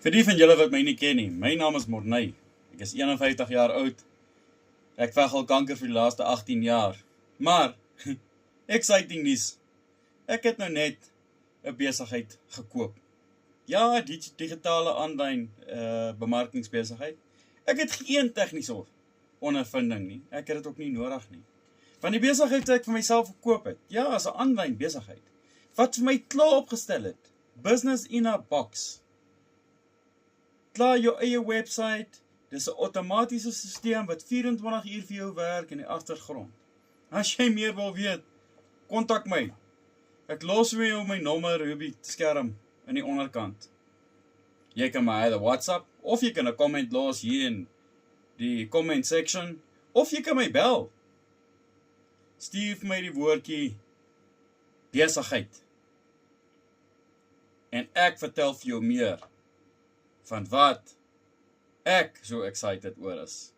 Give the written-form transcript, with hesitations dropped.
Vir die van julle wat my nie ken nie, my naam is Morney. Ek is 51 jaar oud. Ek veg al kanker vir die laaste 18 jaar. Maar, exciting nuus. Ek het nou net 'n besigheid gekoop. Ja, digitale aanlyn bemarkingsbesigheid. Ek het geen tegniese ondervinding nie. Ek het dit ook nie nodig nie. Van die besigheid wat ek vir myself gekoop het, ja, as 'n aanlyn besigheid, wat vir my klaar opgestel het, business in a box. Klaar jou eie website, dis 'n outomatiese stelsel wat 24 uur vir jou werk in die agtergrond. As jy meer wil weet, kontak my. Ek los vir jou my nommer op die skerm in die onderkant. Jy kan my either WhatsApp, of jy kan 'n comment los hier in die comment section, of jy kan my bel. Stuur vir my die woordjie besigheid. En ek vertel vir jou meer van wat ek so excited oor is.